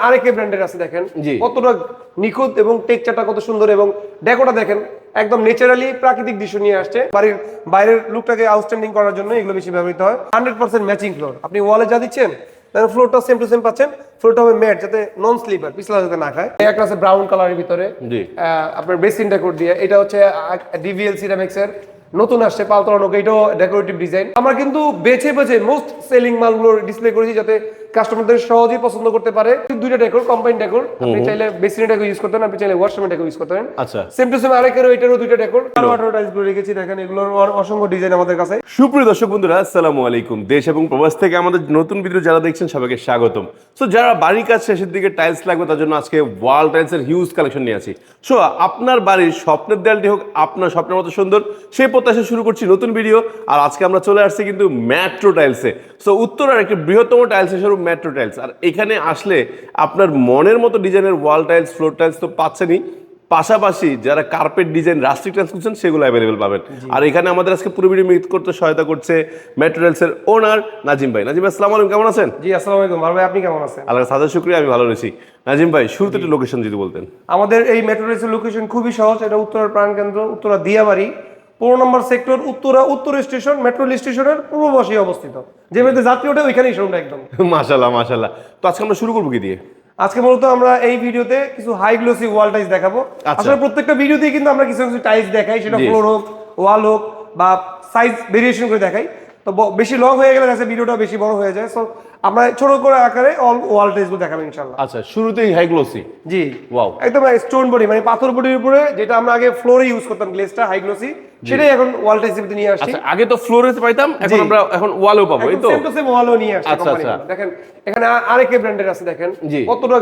আরেকে ব্র্যান্ডের আছে দেখেন কতটা নিখুঁত এবং টেক্সচারটা কত সুন্দর এবং ডেকোটা দেখেন একদম ন্যাচারালি প্রাকৃতিক দৃশ্য নিয়ে আসছে। বাড়ির বাইরের লুকটাকে আউটস্ট্যান্ডিং করার জন্য এগুলো বেশি ব্যবহৃত হয়। 100% ম্যাচিং ফ্লোর, আপনি ওয়ালে যা দিচ্ছেন তাহলে ফ্লোরটা সেম টু সেম পাচ্ছেন। ফ্লোরটা হবে ম্যাট যাতে নন স্লিপার, পিছলা যাতে না খায়। একটা আছে ব্রাউন কালারের ভিতরে আপনার বেসিন ডেকোর দিয়ে, এটা হচ্ছে ডিভিএল সিরামিক্স এর নতুন আসছে পালতোলা নৌকা, এটাও ডেকোরেটিভ ডিজাইন। আমরা কিন্তু বেছে বেছে মোস্ট সেলিং মালগুলো ডিসপ্লে করেছি যাতে কাস্টমারদের সহজেই পছন্দ করতে পারে। দুইটা ডেকোর, কম্বাইন্ড ডেকোর, আপনি চাইলে বেসিন ডেকোর ইউজ করতে পারেন, আপনি চাইলে ওয়াশরুম ডেকোর ইউজ করতে পারেন। আচ্ছা, সেম টু সেম আরেকেরও এটারও দুইটা ডেকোর ওয়াটার টাইলস করে রেখেছি। দেখেন এগুলোর অসংখ্য ডিজাইন আমাদের কাছে। সুপ্রিয় দর্শক বন্ধুরা, আসসালামু আলাইকুম। দেশ এবং প্রবাস থেকে আমাদের নতুন ভিডিও যারা দেখছেন সবাইকে স্বাগতম। সো যারা বাড়ির কাজ শেষের দিকে টাইলস লাগবে তার জন্য আজকে ওয়াল টাইলসের হিউজ কালেকশন নিয়ে আসি। সো আপনার বাড়ির স্বপ্নের দেয়ালটি হোক আপনার স্বপ্নের মতো সুন্দর, সেই প্রত্যাশা শুরু করছি নতুন ভিডিও। আর আজকে আমরা চলে আসছি কিন্তু মেট্রো টাইলসে। সো উত্তরার একটি বৃহত্তম টাইলসের শোরুম মেট্রো টাইলস। আর এখানে আসলে আপনার মনের মতো ডিজাইনের ওয়াল টাইলস, ফ্লোর টাইলস তো পাচ্ছেনই, পাশাপাশি যারা কার্পেট ডিজাইন, রাস্টিক টাইলস খুঁজছেন সেগুলো অ্যাভেলেবেল পাবেন। আর এখানে আমাদের আজকে পুরো ভিডিও মিট করতে সহায়তা করছে মেট্রো টাইলসের ওনার নাজিম ভাই। নাজিম ভাই আসসালামু আলাইকুম, কেমন আছেন? জি আসসালামু আলাইকুম ভাই, আপনি কেমন আছেন? আল্লাহর সাদা শুকরিয়া, আমি ভালো রয়েছি। নাজিম ভাই শুরুতে একটু লোকেশন যদি বলতেন। আমাদের এই মেট্রো রেলের লোকেশন খুবই সহজ, এটা উত্তরার প্রাণকেন্দ্র, উত্তরা দিয়াবাড়ি 15 নম্বর সেক্টর, উত্তরা উত্তর স্টেশন, মেট্রো স্টেশনের পূর্ব পাশে অবস্থিত। যে মেট্রো যাত্রী ওঠে ওইখানেই শোরুমটা একদম। মাশাআল্লাহ মাশাআল্লাহ। তো আজকে আমরা শুরু করবো কি দিয়ে? আজকে মূলত আমরা এই ভিডিওতে কিছু হাই গ্লোসি ওয়াল টাইলস দেখাবো। আসলে প্রত্যেকটা ভিডিওতেই কিন্তু আমরা কিছু কিছু টাইলস দেখাই, সেটা ফ্লোর হোক, ওয়াল হোক বা সাইজ ভেরিয়েশন করে দেখাই। তো বেশি লং হয়ে গেলে আছে ভিডিওটা বেশি বড় হয়ে যায়। সো আমরা ছোট করে আকারে অল ওয়াল টাইলসগুলো দেখাবো ইনশাআল্লাহ। আচ্ছা, শুরুতেই হাই গ্লোসি। জি ওয়াও, একদম স্টোন বডি মানে পাথর বডির উপরে, যেটা আমরা আগে ফ্লোরে ইউজ করতাম গ্লেজটা হাই গ্লোসি, সেটাই এখন ওয়াল টাইলস এর নিয়ে আসছি। আচ্ছা, আগে তো ফ্লোরে পাইতাম, এখন আমরা ওয়ালেও পাবো, এই তো? সেম টু সেম ওয়ালও নিয়ে আসছে আচ্ছা কোম্পানি। দেখেন এখানে আরেকে ব্র্যান্ডের আছে দেখেন কতটা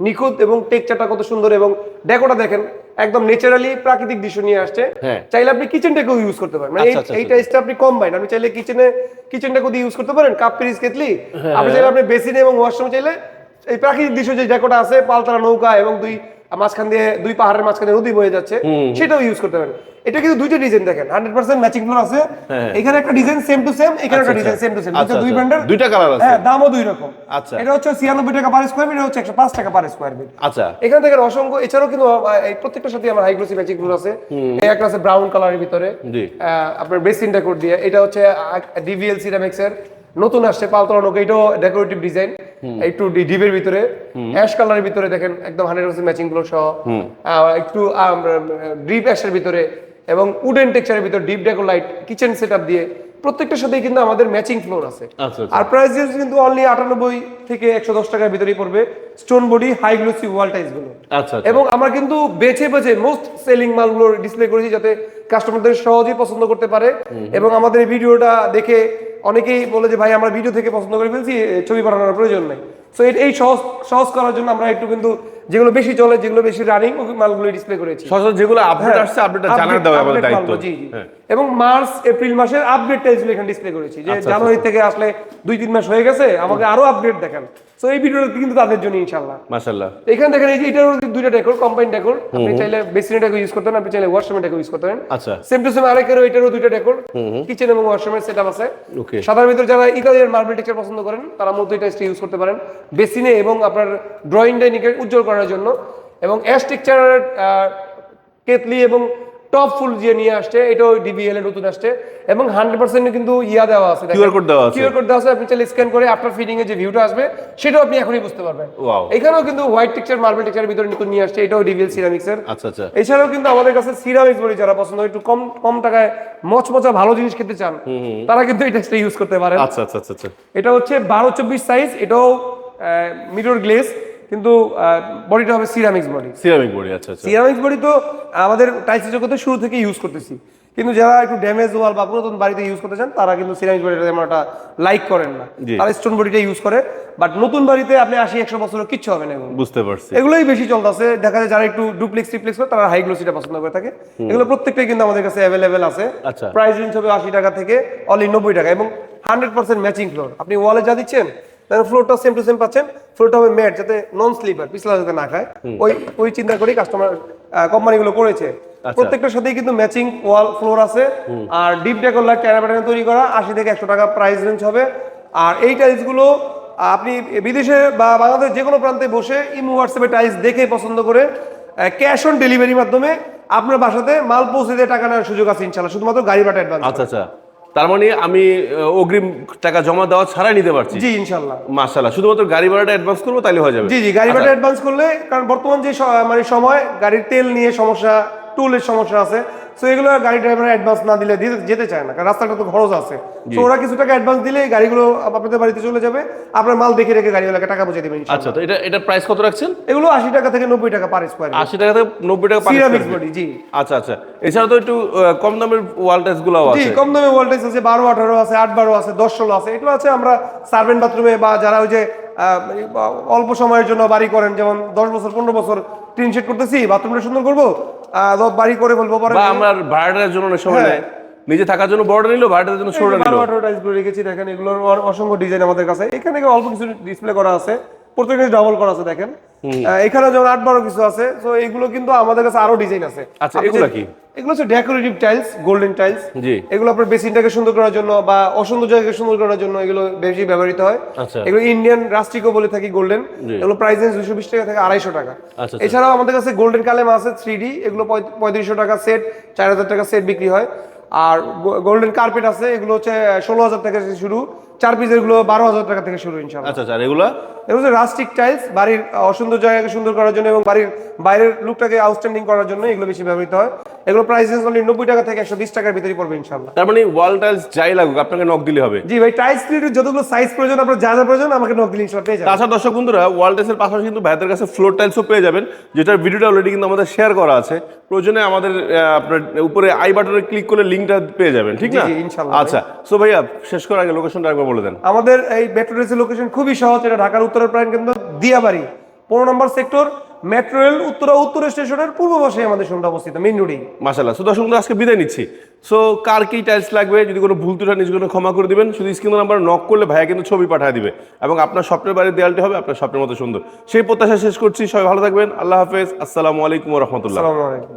নিখুঁত এবং টেক্সচারটা কত সুন্দর এবং ডেকোটা দেখেন একদম ন্যাচারালি প্রাকৃতিক দৃশ্য নিয়ে আসছে। চাইলে আপনি কিচেন ডেকো ইউজ করতে পারেন, মানে এই টাইলসটা আপনি কম্বাইন্ড, আপনি চাইলে কিচেন ডেকো দিয়ে ইউজ করতে পারেন, কাপ পিরিস কেটলি, আপনি চাইলে আপনি বেসিন এবং ওয়াশরুম চাইলে এই প্রাকৃতিক দৃশ্য যে ডেকোটা আছে, পালতোলা নৌকা এবং মাঝখান দিয়ে দুই পাহাড়ের মাঝখানে নদী বয়ে যাচ্ছে, সেটাও ইউজ করতে পারেন। এটা কিন্তু দুইটা ডিজাইন দেখেন 100% ম্যাচিং ফ্লোর আছে। এখানে একটা ডিজাইন সেম টু সেম, এখানে একটা ডিজাইন সেম টু সেম, দুই ব্র্যান্ডের দুইটা কালার আছে। হ্যাঁ, দামও দুই রকম। আচ্ছা, এটা হচ্ছে 96 টাকা পার স্কয়ার ফিট, এটা হচ্ছে 105 টাকা পার স্কয়ার ফিট। আচ্ছা, এখান থেকে অসংখ্য, এছাড়াও কিন্তু এই প্রত্যেকটার সাথে আমার হাই গ্লোসি ম্যাচিং ফ্লোর আছে। এই একটা আছে ব্রাউন কালারের ভিতরে আপনার বেসিন ডেকোর দিয়ে, এটা হচ্ছে ডিভিএল সিরামিক্স এর নতুন আসছে পালতোলা নৌকা, এটাও ডেকোরেটিভ ডিজাইন, একটু ডিপের ভিতরে অ্যাশ কালারের ভিতরে দেখেন একদম 100% ম্যাচিং ফ্লোর সহ, একটু ডিপ অ্যাশের ভিতরে এবং উডেন টেক্সচারের ভিতরে ডিপ ডেকো লাইট কিচেন সেটআপ দিয়ে প্রত্যেকটার সাথে কিন্তু আমাদের ম্যাচিং ফ্লোর আছে। আর প্রাইস কিন্তু অনলি 98 থেকে 110 টাকার ভিতরেই পড়বে stone body high glossy wall tiles গুলো। এবং আমরা কিন্তু বেছে বেছে মোস্ট সেলিং মালগুলো ডিসপ্লে করেছি যাতে কাস্টমারদের সহজেই পছন্দ করতে পারে। এবং আমাদের এই ভিডিওটা দেখে অনেকেই বলে যে ভাই আমরা ভিডিও থেকে পছন্দ করে ফেলছি, ছবি পাঠানোর প্রয়োজন নেই। সো এই সহজ করার জন্য আমরা একটু কিন্তু যেগুলো বেশি চলে, যেগুলো বেশি রানিং মালগুলো ডিসপ্লে করেছি। যেগুলো আপডেট আসছে আপডেটটা জানার দেওয়া আমাদের দায়িত্ব। জি জি। এবং মার্চ এপ্রিল মাসের আপডেট টাইলসগুলো এখানে ডিসপ্লে করেছি, যে জানুয়ারি থেকে আসলে 2-3 মাস হয়ে গেছে, আমাকে আরো আপডেট দেখান। সো এই ভিডিওটা কিন্তু তাদের জন্য ইনশাআল্লাহ। মাশাআল্লাহ। এখানে দেখেন এই যে এটারও দুইটা ডেকোর, কম্বাইন্ড ডেকোর, আপনি চাইলে বেসিন ডেকো ইউজ করতে পারেন, আপনি চাইলে ওয়াশরুম ডেকো ইউজ করতে পারেন। আচ্ছা, সেম টু সেম আরেকেরও এটারও দুইটা ডেকোর, কিচেন এবং ওয়াশরুমের সেটআপ আছে। সাদার ভিতর যারা ইতালিয়ান মার্বেল টেক্সচার পছন্দ করেন তারা মূলত এটা ইউজ করতে পারেন বেসিনে এবং আপনার ড্রয়িং ডাইনিংকে উজ্জ্বল করার জন্য। এবং অ্যাশ টেক্সচারের কেতলি এবং টপ ফুল যে নিয়ে আসছে, এটাও ডিভিএল এর নতুন আসছে এবং 100% কিন্তু দেওয়া আছে, কিউআর কোড দেওয়া আছে। আপনি চাইলে স্ক্যান করে আফটার ফিডিং এর যে ভিউটা আসবে সেটাও আপনি এখনই বুঝতে পারবেন। এখানেও কিন্তু হোয়াইট টেক্সচার মার্বেল টেক্সচারের ভিতরে নতুন নিয়ে আসছে, এটাও ডিভিএল সিরামিক্স এর। আচ্ছা আচ্ছা। এছাড়াও কিন্তু আমাদের কাছে সিরামিক্স বডি যারা পছন্দ একটু কম টাকায় মচমচা ভালো জিনিস খেতে চান, তারা কিন্তু এই টেক্সটা ইউজ করতে পারেন। আচ্ছা আচ্ছা আচ্ছা। এটা হচ্ছে 12-24 সাইজ, এটাও মিরর গ্লেজ, কিন্তু বডিটা হবে সিরামিক্স বডি। আচ্ছা আচ্ছা। সিরামিক্স বডি তো আমাদের টাইলস জগতে শুরু থেকে ইউজ করতেছি, কিন্তু যারা একটু ড্যামেজ ওয়াল বা পুরাতন বাড়িতে ইউজ করতে চান তারা কিন্তু সিরামিক্স বডিটা তেমন একটা লাইক করেন না, তারা স্টোন বডিটা ইউজ করে। বাট নতুন বাড়িতে আপনি 80-100 বছরের কিচ্ছু হবে না, বুঝতে পারছি। এগুলোই বেশি চলতেছে। দেখা যায় যারা একটু ডুপ্লেক্স ট্রিপ্লেক্স করে তারা হাই গ্লোসিটা পছন্দ করে থাকে। এগুলো প্রত্যেকটাই কিন্তু আমাদের কাছে অ্যাভেলেবেল আছে। প্রাইস রেঞ্জ হবে 80 টাকা থেকে অনলি 90 টাকা এবং 100% ম্যাচিং ফ্লোর। আপনি ওয়ালে যা দিচ্ছেন ফ্লোরটা সেম টু সেম পাচ্ছেন। ফ্লোরটা হবে ম্যাট যাতে নন স্লিপার, পিছলা যাতে না খায়, ওই চিন্তা করেই কাস্টমার কোম্পানিগুলো করেছে। প্রত্যেকটার সাথেই কিন্তু ম্যাচিং ওয়াল ফ্লোর আছে। আর ডিপ ডেকোর লাইট ক্যারাবেটারে তৈরি করা, 80 থেকে 100 টাকা প্রাইস রেঞ্জ হবে। আর এই টাইলস গুলো আপনি বিদেশে বা বাংলাদেশ যে কোনো প্রান্তে বসে ইমো হোয়াটসঅ্যাপে টাইলস দেখে পছন্দ করে ক্যাশ অন ডেলিভারির মাধ্যমে আপনার বাসাতে মাল পৌঁছে দিয়ে টাকা নেওয়ার সুযোগ আছে ইনশাআল্লাহ, শুধুমাত্র গাড়ি ভাড়া অ্যাডভান্স। আচ্ছা আচ্ছা, তার মানে আমি অগ্রিম টাকা জমা দেওয়া ছাড়াই নিতে পারছি? জি ইনশাআল্লাহ। মাশাআল্লাহ, শুধুমাত্র গাড়ি ভাড়াটা অ্যাডভান্স করবো তাহলে হয়ে যাবে? জি জি, গাড়ি ভাড়া অ্যাডভান্স করলে, কারণ বর্তমান যে মানে সময় গাড়ির তেল নিয়ে সমস্যা, টুলের সমস্যা আছে, সো এগুলো গাড়ি ড্রাইভার অ্যাডভান্স না দিলে যেতে চায় না, কারণ রাস্তাটা তো খরচ আছে। তো ওরা কিছু টাকা অ্যাডভান্স দিলে গাড়িগুলো আপনাদের বাড়িতে চলে যাবে, আপনার মাল দেখে রেখে গাড়িওয়ালাকে টাকা পৌঁছে দেবেন। আচ্ছা, তো এটা প্রাইস কত রাখছেন? এগুলো 80 টাকা থেকে 90 টাকা পার স্কয়ার। 80 টাকা থেকে 90 টাকা পার সিরামিক্স বডি। জি আচ্ছা আচ্ছা, এছাড়া তো একটু কম দামের ওয়াল টাইলস গুলো আছে? জি, কম দামে ওয়াল টাইলস আছে, 12 18 আছে, 8 12 আছে, 10 16 আছে। এগুলো আছে আমরা সার্ভেন্ট বাথরুমে বা যারা ওই যে অল্প সময়ের জন্য বাড়ি করেন, যেমন 10 বছর 15 বছর টিন শেড করতেছি, বাথরুমটা সুন্দর করবো, বাড়ি করে ফেলবো পরে, বা আমার ভাড়াটার জন্য অনেক সময় নেয়, নিজে থাকার জন্য বড়টা নিলো, ভাড়াটার জন্য ছোটটা নিলো। 12 18 টাইলস করে রেখেছি দেখেন, এগুলোর অসংখ্য ডিজাইন আমাদের কাছে। এখানে অল্প কিছু ডিসপ্লে করা আছে, প্রত্যেকটা ডাবল করা আছে দেখেন। এখানে যেমন 8 12 কিছু আছে, সো এগুলো কিন্তু আমাদের কাছে আরো ডিজাইন আছে। আচ্ছা, এগুলো কি? এগুলো হচ্ছে ডেকোরেটিভ টাইলস, গোল্ডেন টাইলস। জি, এগুলো আপনার বেসিনটাকে সুন্দর করার জন্য বা অসুন্দর জায়গাকে সুন্দর করার জন্য এগুলো বেশি ব্যবহৃত হয়। আচ্ছা, এগুলো ইন্ডিয়ান রাস্টিকও বলে থাকি, গোল্ডেন। এগুলো প্রাইস রেঞ্জ 220 টাকা থেকে 250 টাকা। আচ্ছা, এছাড়াও আমাদের কাছে গোল্ডেন কালেমা আছে 3D, এগুলো 3500 টাকা সেট, 4000 টাকা সেট বিক্রি হয়। আর গোল্ডেন কার্পেট আছে, এগুলো হচ্ছে 16000 টাকা থেকে শুরু, 4 পিসের গুলো 12000 টাকা থেকে শুরু ইনশাআল্লাহ। আচ্ছা আচ্ছা, এগুলো হচ্ছে রাস্টিক টাইলস, বাড়ির অসুন্দর জায়গাকে সুন্দর করার জন্য এবং বাড়ির বাইরের লুকটাকে আউটস্ট্যান্ডিং করার জন্য এগুলো বেশি ব্যবহৃত হয়। এগুলো প্রাইস রেঞ্জ অনলি 90 টাকা থেকে 120 টাকার ভিতরে পড়বে ইনশাআল্লাহ। তার মানে ওয়াল টাইলস যাই লাগুক আপনাকে নক দিলে হবে? জি ভাই, টাইলস রিলেটেড যতগুলো সাইজ প্রয়োজন, আপনার যা যা প্রয়োজন আমাকে নক দিলে ইনশাআল্লাহ পেয়ে যাবেন। তাছাড়া দর্শক বন্ধুরা, ওয়াল টাইলসের পাশাপাশি কিন্তু ভাইদের কাছে ফ্লোর টাইলসও পেয়ে যাবেন, যেটার ভিডিওটা অলরেডি কিন্তু আমাদের শেয়ার করা আছে। প্রয়োজনে আমাদের আপনার উপরে আই বাটনে ক্লিক করলে লিংকটা পেয়ে যাবেন, ঠিক না? জি ইনশাআল্লাহ। আচ্ছা, সো ভাইয়া শেষ করার আগে লোকেশনটা একবার বলে দেন। আমাদের এই মেট্রো রেলের লোকেশন খুবই সহজ, এটা ঢাকার উত্তরের প্রাণ কেন্দ্র দিয়াবাড়ি 15 নম্বর সেক্টর, মেট্রো রেল উত্তর স্টেশনের পূর্ব পাশে আমাদের শোরুমটা অবস্থিত, মেইন রোডে। মাশাআল্লাহ। সো দর্শক বন্ধুরা, আজকে বিদায় নিচ্ছি। সো কার কি টাইলস লাগবে, যদি কোনো ভুল ত্রুটি নিজে কোনো ক্ষমা করে দিবেন, শুধু স্ক্রিন নাম্বার নক করলে ভাইয়া কিন্তু ছবি পাঠিয়ে দিবে এবং আপনার স্বপ্নের বাড়ির দেয়ালটি হবে আপনার স্বপ্নের মতো সুন্দর। সেই প্রত্যাশা শেষ করছি, সবাই ভালো থাকবেন, আল্লাহ হাফেজ, আসসালামু আলাইকুম ওয়া রাহমাতুল্লাহ। আসসালামু আলাইকুম।